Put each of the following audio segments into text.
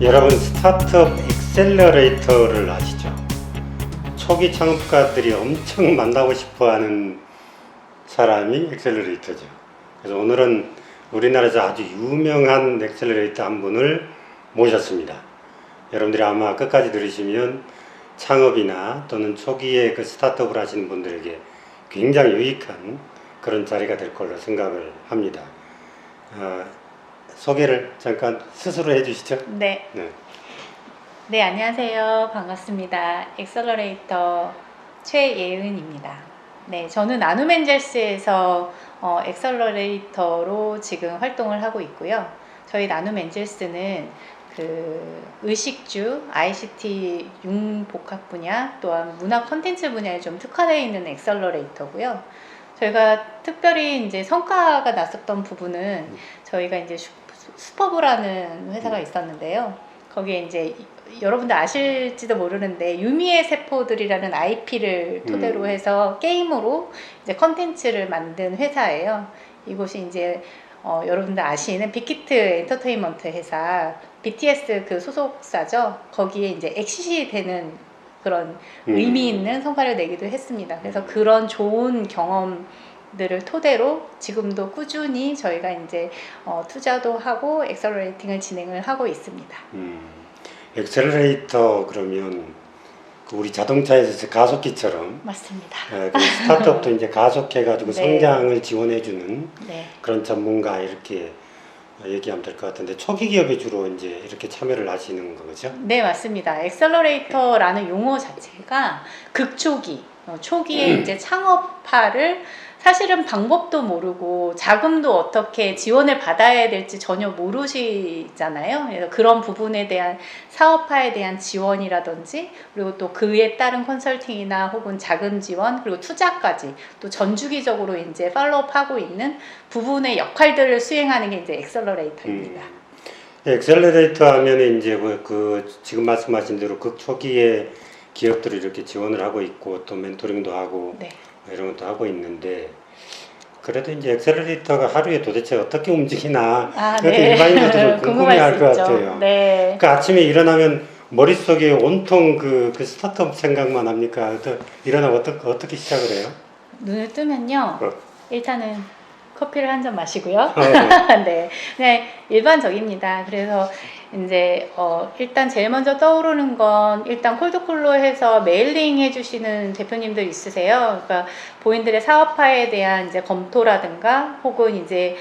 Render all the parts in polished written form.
여러분, 스타트업 엑셀러레이터를 아시죠? 초기 창업가들이 엄청 만나고 싶어하는 사람이 엑셀러레이터죠. 그래서 오늘은 우리나라에서 아주 유명한 엑셀러레이터 한 분을 모셨습니다. 여러분들이 아마 끝까지 들으시면 창업이나 또는 초기에 그 스타트업을 하시는 분들에게 굉장히 유익한 그런 자리가 될 걸로 생각을 합니다. 소개를 잠깐 스스로 해주시죠. 네. 네, 안녕하세요. 반갑습니다. 엑셀러레이터 최예은입니다. 네, 저는 나눔엔젤스에서 엑셀러레이터로 지금 활동을 하고 있고요. 저희 나눔엔젤스는 그 의식주, ICT 융복합 분야, 또한 문화 콘텐츠 분야에 좀 특화되어 있는 엑셀러레이터고요. 저희가 특별히 이제 성과가 났었던 부분은 저희가 이제 슈퍼브라는 회사가 있었는데요. 거기에 이제 여러분들 아실지도 모르는데 유미의 세포들이라는 IP를 토대로 해서 게임으로 이제 컨텐츠를 만든 회사예요. 이곳이 이제 여러분들 아시는 빅히트 엔터테인먼트 회사 BTS 그 소속사죠. 거기에 이제 엑시시 되는 그런 의미 있는 성과를 내기도 했습니다. 그래서 그런 좋은 경험들을 토대로 지금도 꾸준히 저희가 이제 투자도 하고 엑셀러레이팅을 진행을 하고 있습니다. 엑셀러레이터 그러면 그 우리 자동차에서 가속기처럼 맞습니다. 그 스타트업도 이제 가속해가지고 네. 성장을 지원해주는 네. 그런 전문가 이렇게 얘기하면 될 것 같은데 초기 기업에 주로 이제 이렇게 참여를 하시는 거죠? 네, 맞습니다. 엑셀러레이터라는 용어 자체가 극초기, 초기에 이제 창업파를 사실은 방법도 모르고 자금도 어떻게 지원을 받아야 될지 전혀 모르시잖아요. 그래서 그런 부분에 대한 사업화에 대한 지원이라든지 그리고 또 그에 따른 컨설팅이나 혹은 자금 지원 그리고 투자까지 또 전주기적으로 이제 팔로우업하고 있는 부분의 역할들을 수행하는 게 이제 엑셀러레이터입니다. 엑셀러레이터 하면은 이제 그 지금 말씀하신 대로 극초기에 기업들을 이렇게 지원을 하고 있고 또 멘토링도 하고 네. 이런 것도 하고 있는데 그래도 이제 엑셀러레이터가 하루에 도대체 어떻게 움직이나 그것도 네. 일반인들도 좀 궁금해할 것 같아요. 네. 그 아침에 일어나면 머릿속에 온통 그 스타트업 생각만 합니까? 일어나면 어떻게 시작을 해요? 눈을 뜨면요. 일단은 커피를 한 잔 마시고요. 네, 그냥 일반적입니다. 그래서 이제 일단 제일 먼저 떠오르는 건 일단 콜드콜로 해서 메일링 해주시는 대표님들 있으세요. 그러니까 본인들의 사업화에 대한 이제 검토라든가 혹은 이제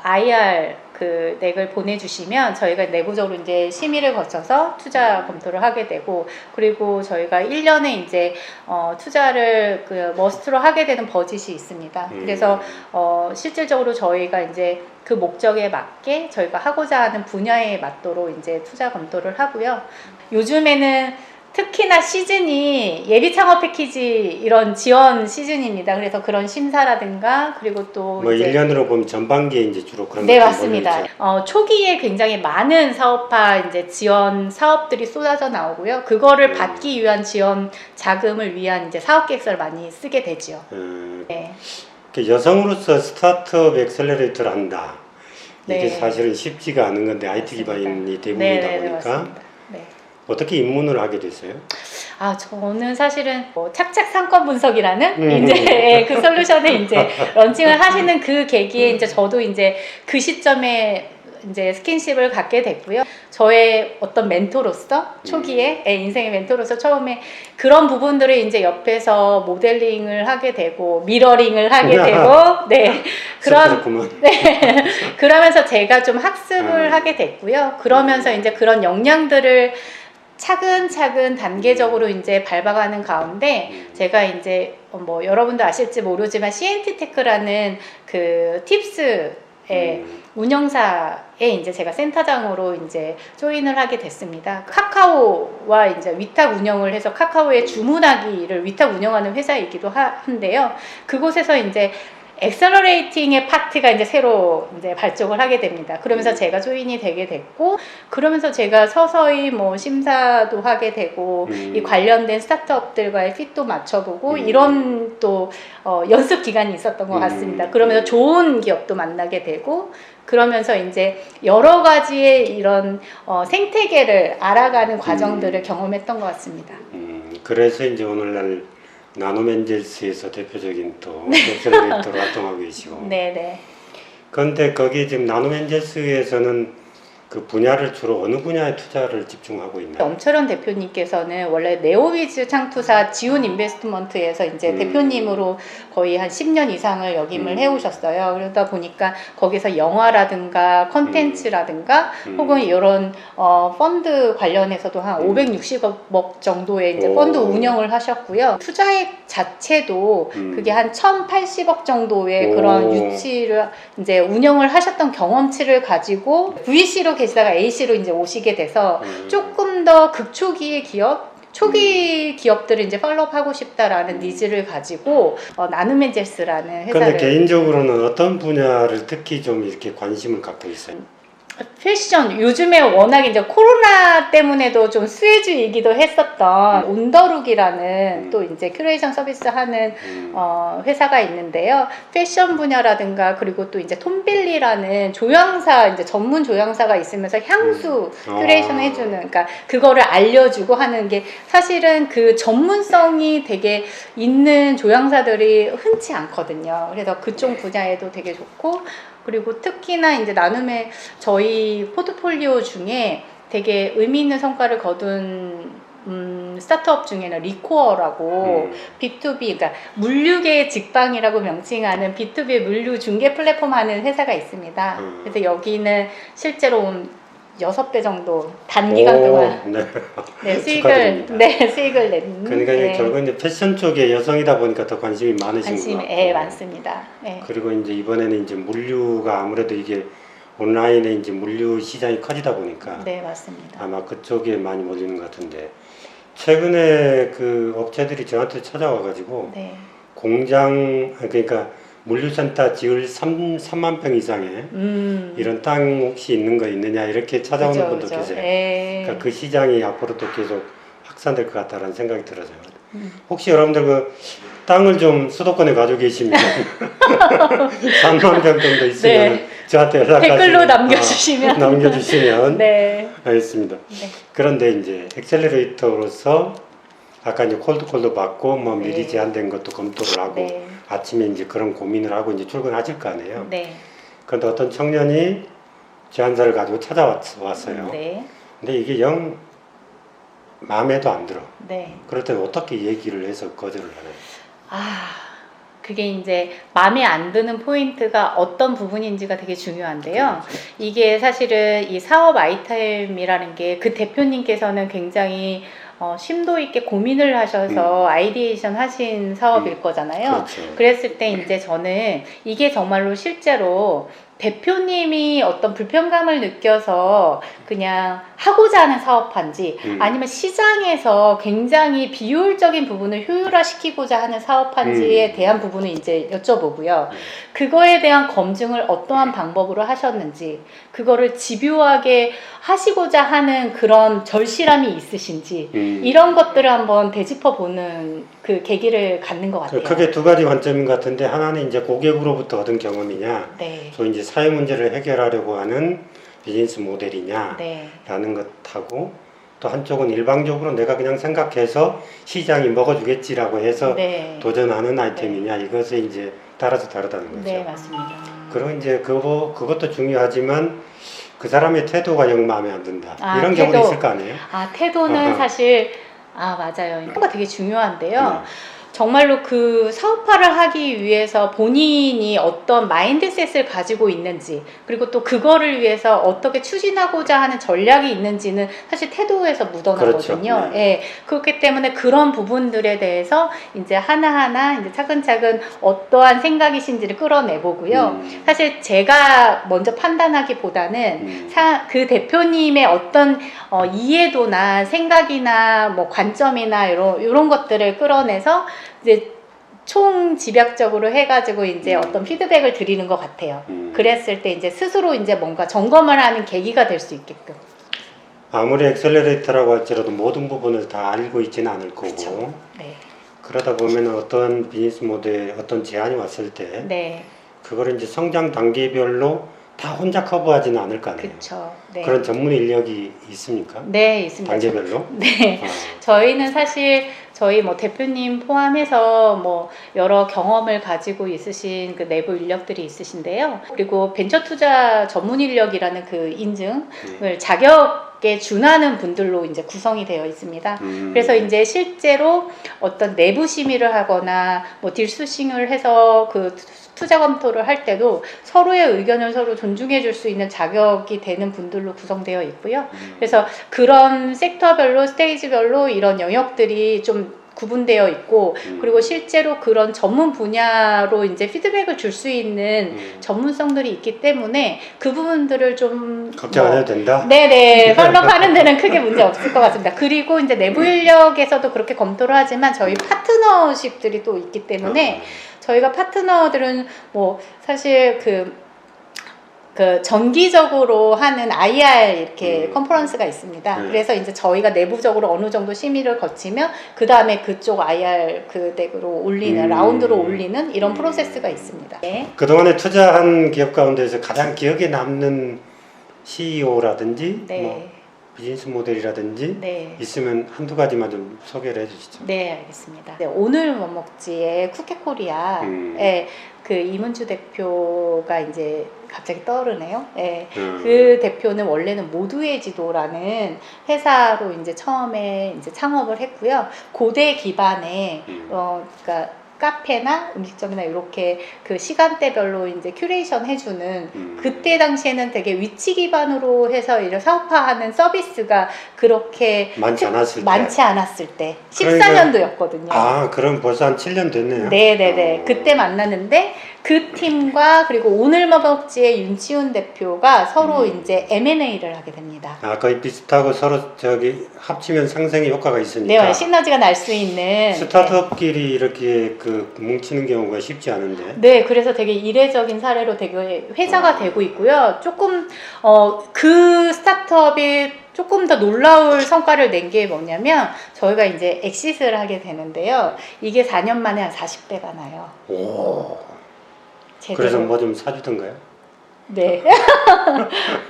IR 그 넥을 보내주시면 저희가 내부적으로 이제 심의를 거쳐서 투자 검토를 하게 되고 그리고 저희가 1년에 이제 투자를 그 머스트로 하게 되는 버짓이 있습니다. 그래서 실질적으로 저희가 이제 그 목적에 맞게 저희가 하고자 하는 분야에 맞도록 이제 투자 검토를 하고요. 요즘에는 특히나 시즌이 예비 창업 패키지 이런 지원 시즌입니다. 그래서 그런 심사라든가 그리고 또 뭐 이제 1년으로 보면 전반기에 이제 주로 그런 네, 것들이 맞습니다. 몰려있죠. 초기에 굉장히 많은 사업화 이제 지원 사업들이 쏟아져 나오고요. 그거를 받기 위한 지원 자금을 위한 이제 사업 계획서를 많이 쓰게 되죠. 네. 여성으로서 스타트업 엑셀러레이터를 한다. 이게 네. 사실은 쉽지가 않은 건데 IT 기반이 대부분이다 보니까 맞습니다. 네. 어떻게 입문을 하게 됐어요? 저는 사실은 착착 상권 분석이라는 이제 그 솔루션을 이제 런칭을 하시는 그 계기에 이제 저도 이제 그 시점에 이제 스킨십을 갖게 됐고요. 저의 어떤 멘토로서 초기에 인생의 멘토로서 처음에 그런 부분들을 이제 옆에서 모델링을 하게 되고 미러링을 하게 되고 네 그러면서 제가 좀 학습을 하게 됐고요. 그러면서 이제 그런 역량들을 차근차근 단계적으로 이제 밟아가는 가운데 제가 이제 뭐 여러분도 아실지 모르지만 CNT테크라는 그 팁스의 운영사에 이제 제가 센터장으로 이제 조인을 하게 됐습니다. 카카오와 이제 위탁 운영을 해서 카카오의 주문하기를 위탁 운영하는 회사이기도 한데요. 그곳에서 이제 엑셀러레이팅의 파트가 이제 새로 이제 발족을 하게 됩니다. 그러면서 제가 조인이 되게 됐고, 그러면서 제가 서서히 뭐 심사도 하게 되고, 이 관련된 스타트업들과의 핏도 맞춰보고, 이런 또 연습 기간이 있었던 것 같습니다. 그러면서 좋은 기업도 만나게 되고, 그러면서 이제 여러 가지의 이런 생태계를 알아가는 과정들을 경험했던 것 같습니다. 그래서 이제 오늘날 나노멘젤스에서 대표적인 또 엑셀러레이터로 활동하고 계시고. 네네. 그런데 거기 지금 나노멘젤스에서는 그 분야를 주로 어느 분야에 투자를 집중하고 있나요? 엄철현 대표님께서는 원래 네오위즈 창투사 지훈 인베스트먼트에서 이제 대표님으로 거의 한 10년 이상을 역임을 해오셨어요. 그러다 보니까 거기서 영화라든가 컨텐츠라든가 혹은 이런 펀드 관련해서도 한 560억 정도의 이제 펀드 운영을 하셨고요. 투자액 자체도 그게 한 1,080억 정도의 그런 유치를 이제 운영을 하셨던 경험치를 가지고 VC로 계시다가 A씨로 이제 오시게 돼서 조금 더 극초기의 기업, 초기 기업들을 이제 팔로우하고 싶다라는 니즈를 가지고 나누멘젤스라는 회사를. 그런데 개인적으로는 어떤 분야를 특히 좀 이렇게 관심을 갖고 있어요? 패션, 요즘에 워낙 이제 코로나 때문에도 좀 수혜주이기도 했었던 온더룩이라는 또 이제 큐레이션 서비스 하는 회사가 있는데요. 패션 분야라든가 그리고 또 이제 톰빌리라는 조향사, 이제 전문 조향사가 있으면서 향수 큐레이션 해주는, 그러니까 그거를 알려주고 하는 게 사실은 그 전문성이 되게 있는 조향사들이 흔치 않거든요. 그래서 그쪽 분야에도 되게 좋고, 그리고 특히나 이제 나눔의 저희 포트폴리오 중에 되게 의미 있는 성과를 거둔 스타트업 중에는 리코어라고 B2B, 그러니까 물류계 직방이라고 명칭하는 B2B 물류 중개 플랫폼 하는 회사가 있습니다. 그래서 여기는 실제로 6배 정도 단기간 동안 수익을 낸. 그러니까 결국 이제 패션 쪽에 여성이다 보니까 더 관심이 많으신 것 같고. 많습니다. 네. 그리고 이제 이번에는 이제 물류가 아무래도 이게 온라인에 이제 물류 시장이 커지다 보니까. 네, 맞습니다. 아마 그쪽에 많이 몰리는 것 같은데, 최근에 그 업체들이 저한테 찾아와가지고 공장, 그러니까 물류센터 지을 3만 평 이상의 이런 땅 혹시 있는 거 있느냐 이렇게 찾아오는 분도 계세요. 그러니까 그 시장이 앞으로도 계속 확산될 것 같다라는 생각이 들어서요. 혹시 여러분들 그 땅을 좀 수도권에 가지고 계시면 3만 평 정도 있으면 저한테 연락하시면 댓글로 남겨주시면 남겨주시면 알겠습니다. 그런데 이제 엑셀러레이터로서 아까 이제 콜드콜도 받고 뭐 미리 제한된 것도 검토를 하고 아침에 이제 그런 고민을 하고 이제 출근하실 거 아니에요. 그런데 어떤 청년이 제안서를 가지고 찾아왔어요. 근데 이게 영 마음에도 안 들어. 그럴 때는 어떻게 얘기를 해서 거절을 하나요? 그게 이제 마음에 안 드는 포인트가 어떤 부분인지가 되게 중요한데요. 이게 사실은 이 사업 아이템이라는 게 그 대표님께서는 굉장히 심도 있게 고민을 하셔서 아이디에이션 하신 사업일 거잖아요. 그랬을 때 이제 저는 이게 정말로 실제로 대표님이 어떤 불편감을 느껴서 그냥 하고자 하는 사업한지 아니면 시장에서 굉장히 비효율적인 부분을 효율화시키고자 하는 사업한지에 대한 부분을 이제 여쭤보고요. 그거에 대한 검증을 어떠한 방법으로 하셨는지, 그거를 집요하게 하시고자 하는 그런 절실함이 있으신지, 이런 것들을 한번 되짚어보는 그 계기를 갖는 것 같아요. 크게 두 가지 관점인 것 같은데, 하나는 이제 고객으로부터 얻은 경험이냐, 또 이제 사회 문제를 해결하려고 하는 비즈니스 모델이냐 라는 것하고, 또 한쪽은 일방적으로 내가 그냥 생각해서 시장이 먹어주겠지라고 해서 도전하는 아이템이냐, 이것에 이제 따라서 다르다는 거죠. 네, 맞습니다. 그리고 이제 그것도 중요하지만 그 사람의 태도가 영 마음에 안 든다. 이런 경우도 있을 거 아니에요? 태도는 사실 맞아요. 태도가 되게 중요한데요. 정말로 그 사업화를 하기 위해서 본인이 어떤 마인드셋을 가지고 있는지, 그리고 또 그거를 위해서 어떻게 추진하고자 하는 전략이 있는지는 사실 태도에서 묻어나거든요. 그렇기 때문에 그런 부분들에 대해서 이제 하나하나 이제 차근차근 어떠한 생각이신지를 끌어내보고요. 사실 제가 먼저 판단하기보다는 그 대표님의 어떤 이해도나 생각이나 뭐 관점이나 이런 것들을 끌어내서 이제 총 집약적으로 해가지고 이제 어떤 피드백을 드리는 것 같아요. 그랬을 때 이제 스스로 이제 뭔가 점검을 하는 계기가 될 수 있게끔. 아무리 엑셀러레이터라고 할지라도 모든 부분을 다 알고 있지는 않을 거고 그쵸. 네. 그러다 보면 어떤 비즈니스 모델 어떤 제안이 왔을 때 네. 그거를 이제 성장 단계별로 다 혼자 커버하지는 않을 거 아니에요. 그렇죠. 네. 그런 전문 인력이 있습니까? 네, 있습니다. 단계별로? 네. 아, 저희는 사실 저희 뭐 대표님 포함해서 뭐 여러 경험을 가지고 있으신 그 내부 인력들이 있으신데요. 그리고 벤처 투자 전문 인력이라는 그 인증을 자격에 준하는 분들로 이제 구성이 되어 있습니다. 그래서 이제 실제로 어떤 내부 심의를 하거나 뭐 딜소싱을 해서 그 투자 검토를 할 때도 서로의 의견을 서로 존중해 줄 수 있는 자격이 되는 분들로 구성되어 있고요. 그래서 그런 섹터별로 스테이지별로 이런 영역들이 좀 구분되어 있고 그리고 실제로 그런 전문 분야로 이제 피드백을 줄 수 있는 전문성들이 있기 때문에 그 부분들을 좀 걱정 안 해도 된다? 네네 펄럭하는 데는 크게 문제 없을 것 같습니다. 그리고 이제 내부 인력에서도 그렇게 검토를 하지만 저희 파트너십들이 또 있기 때문에 저희가 파트너들은 뭐 사실 그 정기적으로 하는 IR 이렇게 컨퍼런스가 있습니다. 그래서 이제 저희가 내부적으로 어느 정도 심의를 거치면 그 다음에 그쪽 IR 그 덱으로 올리는 라운드로 올리는 이런 프로세스가 있습니다. 네. 그동안에 투자한 기업 가운데서 가장 기억에 남는 CEO라든지 네. 뭐 비즈니스 모델이라든지 네. 있으면 한두 가지만 좀 소개를 해주시죠. 네, 알겠습니다. 네, 오늘 뭐 먹지의 쿠케코리아의 그 이문주 대표가 이제 갑자기 떠오르네요. 네, 그 대표는 원래는 모두의 지도라는 회사로 이제 처음에 이제 창업을 했고요. 고대 기반의 그러니까 카페나 음식점이나 이렇게 그 시간대별로 이제 큐레이션 해주는 그때 당시에는 되게 위치 기반으로 해서 이런 사업화하는 서비스가 그렇게 많지 않았을 때 14년도였거든요. 아, 그럼 벌써 한 7년 됐네요. 네네네. 그때 만났는데 그 팀과 그리고 오늘 먹지의 윤치훈 대표가 서로 이제 M&A를 하게 됩니다. 아, 거의 비슷하고 서로 저기 합치면 상생의 효과가 있으니까. 네, 시너지가 날 수 있는. 스타트업끼리 이렇게 그 뭉치는 경우가 쉽지 않은데. 네, 그래서 되게 이례적인 사례로 되게 회자가 되고 있고요. 조금 그 스타트업이 조금 더 놀라울 성과를 낸 게 뭐냐면 저희가 이제 엑시스를 하게 되는데요. 이게 4년 만에 한 40배가 나요. 오. 제대로. 그래서 뭐 좀 사주던가요? 네.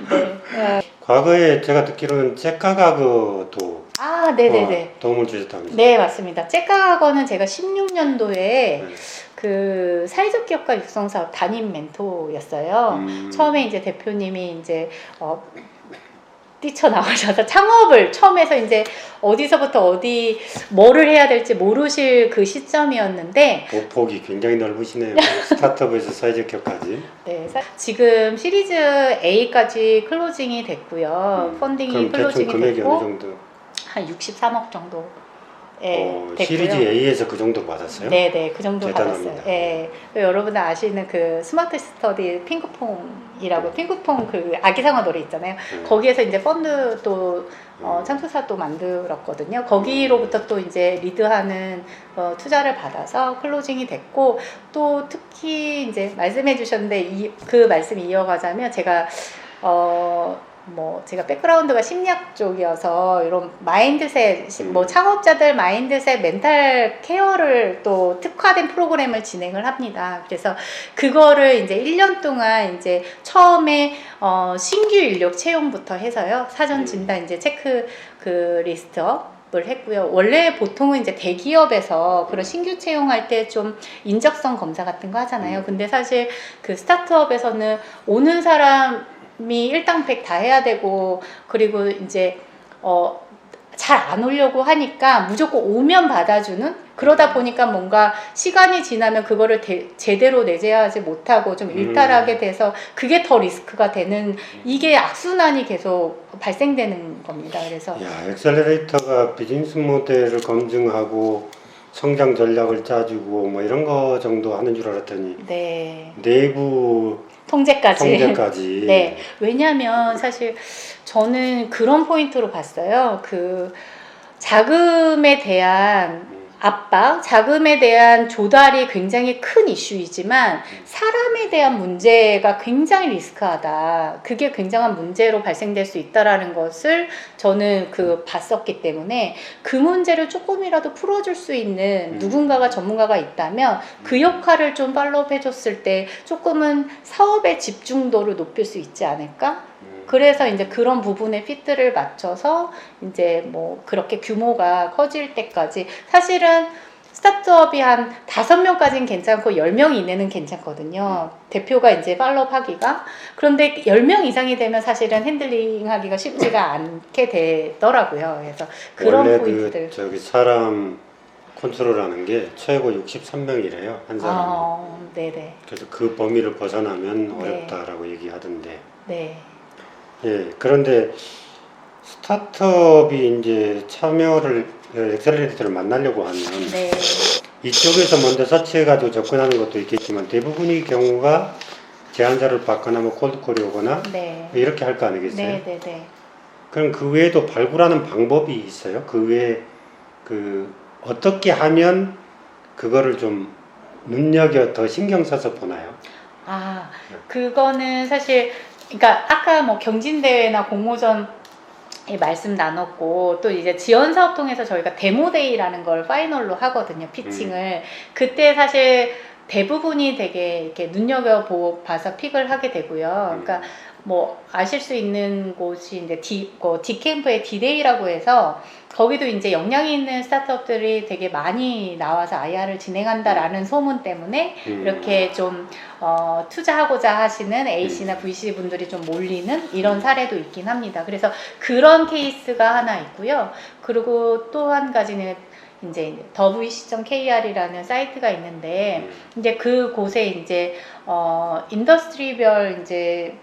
네. 과거에 제가 듣기로는 째까가그도 아, 네네네. 도움을 주셨다면서요? 네, 맞습니다. 째까가거는 제가 16년도에 그 사회적 기업가 육성 사업 담임 멘토였어요. 처음에 이제 대표님이 이제 뛰쳐나가셔서 창업을 처음 해서 이제 어디서부터 어디 뭐를 해야 될지 모르실 그 시점이었는데 보폭이 굉장히 넓으시네요. 스타트업에서 사회적 기업까지. 네, 지금 시리즈 A까지 클로징이 됐고요. 펀딩이 클로징이 금액이 됐고 어느 정도? 한 63억 정도. 됐고요. 시리즈 A에서 그 정도 받았어요? 네네, 그 정도 대단합니다. 받았어요. 네. 여러분 아시는 그 스마트 스터디 핑크퐁이라고 핑크퐁 그 아기상어 노래 있잖아요. 거기에서 이제 펀드도 창조사 또 만들었거든요. 거기로부터 또 이제 리드하는 투자를 받아서 클로징이 됐고 또 특히 이제 말씀해 주셨는데 그 말씀 이어가자면 제가 제가 백그라운드가 심리학 쪽이어서 이런 마인드셋, 뭐 창업자들 마인드셋, 멘탈 케어를 또 특화된 프로그램을 진행을 합니다. 그래서 그거를 이제 1년 동안 이제 처음에 신규 인력 채용부터 해서요. 사전 진단 이제 체크 그 리스트업 을 했고요. 원래 보통은 이제 대기업에서 그런 신규 채용할 때 좀 인적성 검사 같은 거 하잖아요. 근데 사실 그 스타트업에서는 오는 사람이 일당백 다 해야 되고 그리고 이제 잘 안 오려고 하니까 무조건 오면 받아주는 그러다 보니까 뭔가 시간이 지나면 그거를 제대로 내재하지 못하고 좀 일탈하게 돼서 그게 더 리스크가 되는 이게 악순환이 계속 발생되는 겁니다. 그래서 엑셀러레이터가 비즈니스 모델을 검증하고 성장 전략을 짜주고 뭐 이런 거 정도 하는 줄 알았더니 네. 내부 통제까지. 네. 왜냐하면 사실 저는 그런 포인트로 봤어요. 그 자금에 대한 압박, 자금에 대한 조달이 굉장히 큰 이슈이지만 사람에 대한 문제가 굉장히 리스크하다. 그게 굉장한 문제로 발생될 수 있다라는 것을 저는 봤었기 때문에 그 문제를 조금이라도 풀어줄 수 있는 누군가가 전문가가 있다면 그 역할을 좀 팔로우 해줬을 때 조금은 사업의 집중도를 높일 수 있지 않을까? 그래서 이제 그런 부분에 피트를 맞춰서 이제 뭐 그렇게 규모가 커질 때까지 사실은 스타트업이 한 5명까지는 괜찮고 10명 이내는 괜찮거든요. 대표가 이제 팔로우 하기가. 그런데 10명 이상이 되면 사실은 핸들링 하기가 쉽지가 않게 되더라고요. 그래서 그런 원래 포인트들. 저기 사람 컨트롤하는 게 최고 63명이래요, 한 사람. 네네. 그래서 그 범위를 벗어나면 네. 어렵다라고 얘기하던데. 네. 예, 그런데 스타트업이 이제 참여를 엑셀러레이터를 만나려고 하면 네. 이쪽에서 먼저 서치해가지고 접근하는 것도 있겠지만 대부분의 경우가 제안자를 받거나 뭐 콜드콜이 오거나 네. 이렇게 할 거 아니겠어요? 네네네. 그럼 그 외에도 발굴하는 방법이 있어요? 그 외에 어떻게 하면 그거를 좀 눈여겨 더 신경 써서 보나요? 그거는 사실 그러니까 아까 뭐 경진대회나 공모전 말씀 나눴고 또 이제 지원 사업 통해서 저희가 데모데이라는 걸 파이널로 하거든요, 피칭을. 그때 사실 대부분이 되게 이렇게 눈여겨봐서 픽을 하게 되고요. 그러니까 뭐 아실 수 있는 곳이 이제 디캠프의 디데이라고 해서 거기도 이제 역량이 있는 스타트업들이 되게 많이 나와서 IR을 진행한다라는 소문 때문에 이렇게 좀 투자하고자 하시는 A씨나 VC 분들이 좀 몰리는 이런 사례도 있긴 합니다. 그래서 그런 케이스가 하나 있고요. 그리고 또 한 가지는 이제 vc.kr이라는 사이트가 있는데 이제 그곳에 이제 인더스트리별 이제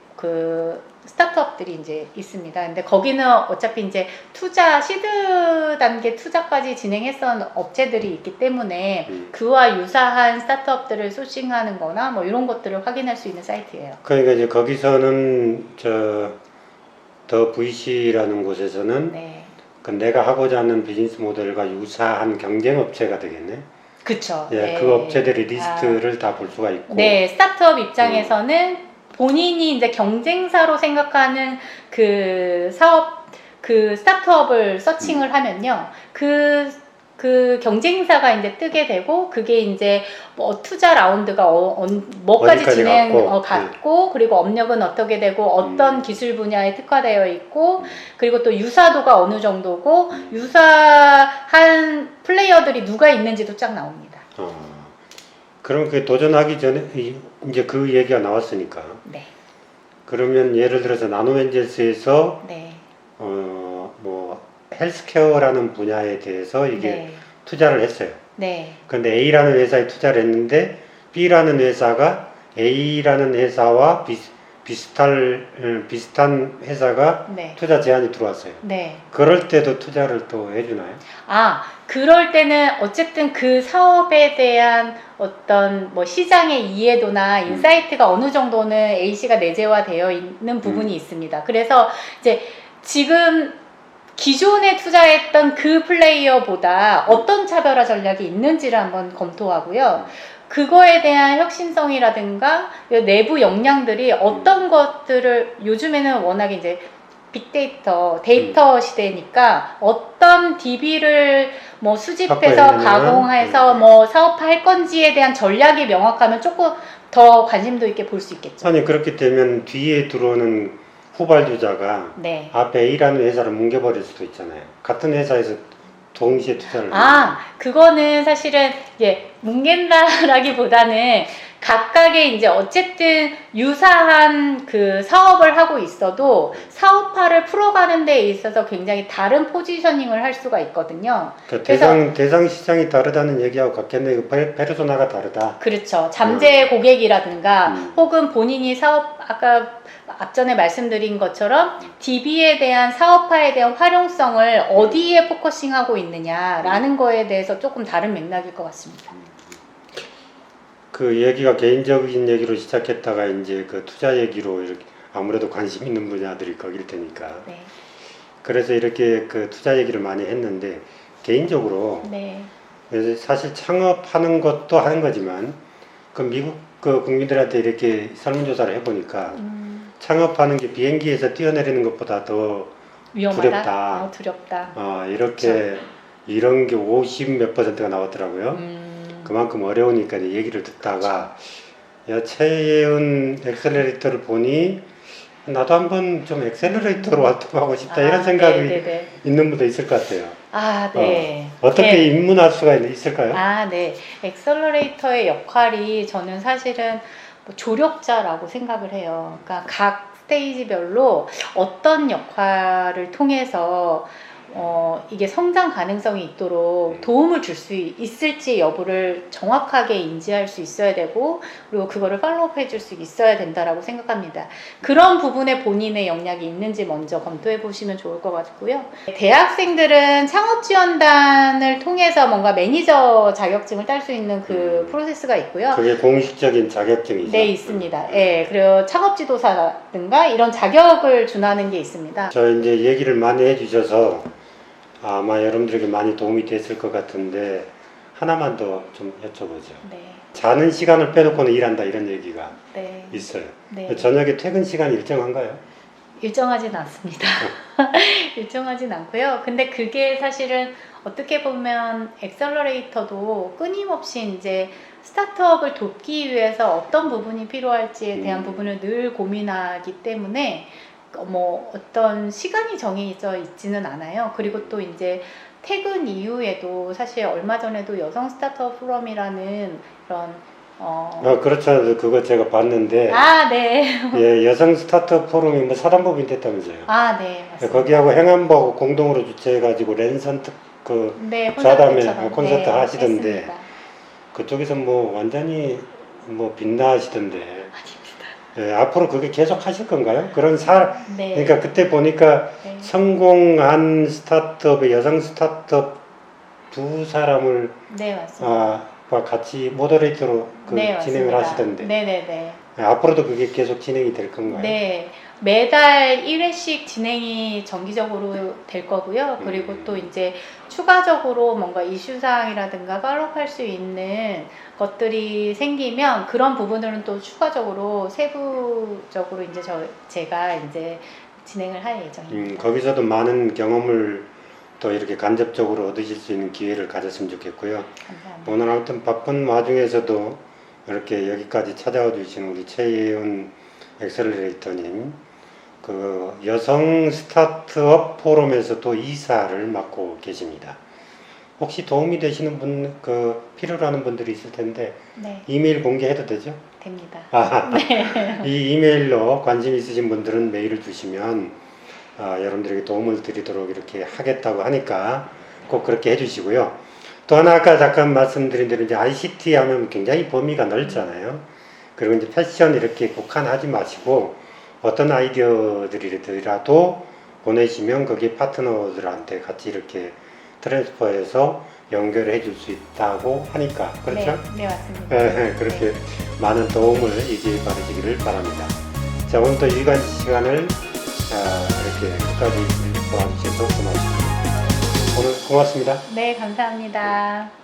스타트업들이 이제 있습니다. 근데 거기는 어차피 이제 시드 단계 투자까지 진행했던 업체들이 있기 때문에 그와 유사한 스타트업들을 소싱하는 거나 뭐 이런 것들을 확인할 수 있는 사이트예요. 그러니까 이제 거기서는 더 VC라는 곳에서는 네. 내가 하고자 하는 비즈니스 모델과 유사한 경쟁 업체가 되겠네. 그쵸. 예, 네. 그 업체들의 리스트를 다 볼 수가 있고. 네, 스타트업 입장에서는 본인이 이제 경쟁사로 생각하는 스타트업을 서칭을 하면요. 그 경쟁사가 이제 뜨게 되고, 그게 이제 뭐 투자 라운드가 뭐까지 갔고, 그리고 업력은 어떻게 되고, 어떤 기술 분야에 특화되어 있고, 그리고 또 유사도가 어느 정도고, 유사한 플레이어들이 누가 있는지도 쫙 나옵니다. 그럼 그 도전하기 전에 이제 그 얘기가 나왔으니까. 네. 그러면 예를 들어서 나노엔젤스에서 네. 뭐 헬스케어라는 분야에 대해서 이게 네. 투자를 했어요. 네. 그런데 A라는 회사에 투자를 했는데 B라는 회사가 A라는 회사와 비슷한 회사가 네. 투자 제안이 들어왔어요. 네. 그럴 때도 투자를 또 해주나요? 그럴 때는 어쨌든 그 사업에 대한 어떤 뭐 시장의 이해도나 인사이트가 어느 정도는 A씨가 내재화되어 있는 부분이 있습니다. 그래서 이제 지금 기존에 투자했던 그 플레이어보다 어떤 차별화 전략이 있는지를 한번 검토하고요. 그거에 대한 혁신성이라든가 내부 역량들이 어떤 것들을 요즘에는 워낙에 이제 빅데이터 시대니까 어떤 DB를 뭐 수집해서 가공해서 뭐 사업화할 건지에 대한 전략이 명확하면 조금 더 관심도 있게 볼 수 있겠죠. 아니 그렇게 되면 뒤에 들어오는 후발주자가 네. 앞에 A라는 회사를 뭉개버릴 수도 있잖아요. 같은 회사에서 동시에 투자를 그거는 사실은 뭉갠다라기보다는 각각의 이제 어쨌든 유사한 그 사업을 하고 있어도 사업화를 풀어가는 데 있어서 굉장히 다른 포지셔닝을 할 수가 있거든요. 그러니까 대상 시장이 다르다는 얘기하고 같겠네요. 페르소나가 다르다. 그렇죠. 잠재 고객이라든가 혹은 본인이 아까 앞전에 말씀드린 것처럼 DB에 대한 사업화에 대한 활용성을 어디에 포커싱하고 있느냐라는 거에 대해서 조금 다른 맥락일 것 같습니다. 그 얘기가 개인적인 얘기로 시작했다가 이제 그 투자 얘기로 이렇게 아무래도 관심 있는 분야들이 거길 테니까. 네. 그래서 이렇게 그 투자 얘기를 많이 했는데 개인적으로 네. 그래서 사실 창업하는 것도 하는 거지만 그 미국 그 국민들한테 이렇게 설문조사를 해보니까 창업하는 게 비행기에서 뛰어내리는 것보다 더 위험하다. 두렵다. 두렵다. 이렇게 이런 게 50 몇 %가 나왔더라고요. 그만큼 어려우니까 이제 얘기를 듣다가 야, 최예은 엑셀러레이터를 보니 나도 한번 좀 엑셀러레이터로 활동하고 싶다 이런 생각이 네네네. 있는 분도 있을 것 같아요. 네. 어떻게 네. 입문할 수가 있을까요? 네. 엑셀러레이터의 역할이 저는 사실은 뭐 조력자라고 생각을 해요. 그러니까 각 스테이지별로 어떤 역할을 통해서 이게 성장 가능성이 있도록 도움을 줄 수 있을지 여부를 정확하게 인지할 수 있어야 되고, 그리고 그거를 팔로우업 해줄 수 있어야 된다라고 생각합니다. 그런 부분에 본인의 역량이 있는지 먼저 검토해 보시면 좋을 것 같고요. 대학생들은 창업지원단을 통해서 뭔가 매니저 자격증을 딸 수 있는 그 프로세스가 있고요. 그게 공식적인 자격증이죠. 네, 있습니다. 그리고 창업지도사라든가 이런 자격을 준하는 게 있습니다. 저 이제 얘기를 많이 해주셔서 아마 여러분들에게 많이 도움이 됐을 것 같은데 하나만 더 좀 여쭤보죠. 네. 자는 시간을 빼놓고는 일한다 이런 얘기가 네. 있어요. 네. 저녁에 퇴근 시간이 일정한가요? 일정하진 않습니다. 일정하진 않고요. 근데 그게 사실은 어떻게 보면 엑셀러레이터도 끊임없이 이제 스타트업을 돕기 위해서 어떤 부분이 필요할지에 대한 부분을 늘 고민하기 때문에 뭐 어떤 시간이 정해져 있지는 않아요. 그리고 또 이제 퇴근 이후에도 사실 얼마 전에도 여성 스타트업 포럼이라는 그런 그렇죠. 그거 제가 봤는데 네. 예, 여성 스타트업 포럼이 뭐 사단법인 됐다면서요. 네, 맞습니다. 거기하고 행안부하고 공동으로 주최해가지고 랜선 네, 좌담회 네, 콘서트 하시던데 했습니다. 그쪽에서 뭐 완전히 뭐 빛나시던데. 아닙니다. 예, 앞으로 그게 계속 하실 건가요? 네. 그러니까 그때 보니까 네. 성공한 스타트업의 여성 스타트업 두 사람을 네, 맞습니다. 같이 모더레이터로 네, 진행을 맞습니다. 하시던데. 네네네. 앞으로도 그게 계속 진행이 될 건가요? 네. 매달 1회씩 진행이 정기적으로 될 거고요. 그리고 또 이제 추가적으로 뭔가 이슈사항이라든가 팔로우할 수 있는 것들이 생기면 그런 부분들은 또 추가적으로 세부적으로 이제 제가 이제 진행을 할 예정입니다. 거기서도 많은 경험을 또 이렇게 간접적으로 얻으실 수 있는 기회를 가졌으면 좋겠고요. 감사합니다. 오늘 아무튼 바쁜 와중에서도 이렇게 여기까지 찾아와 주신 우리 최예은 엑셀러레이터님, 그 여성 스타트업 포럼에서도 이사를 맡고 계십니다. 혹시 도움이 되시는 분, 필요로 하는 분들이 있을 텐데 네, 이메일 공개해도 되죠? 됩니다. 이 이메일로 관심 있으신 분들은 메일을 주시면 여러분들에게 도움을 드리도록 이렇게 하겠다고 하니까 꼭 그렇게 해주시고요. 또 하나 아까 잠깐 말씀드린 대로 이제 ICT 하면 굉장히 범위가 넓잖아요. 그리고 이제 패션 이렇게 국한하지 마시고 어떤 아이디어들이라도 보내시면 거기 파트너들한테 같이 이렇게 트랜스퍼해서 연결해 줄 수 있다고 하니까 그렇죠? 네, 맞습니다. 그렇게 많은 도움을 이제 받으시기를 바랍니다. 자, 오늘도 유익한 시간을 이렇게 끝까지 도와주셔서 고맙습니다. 오늘 고맙습니다. 네, 감사합니다.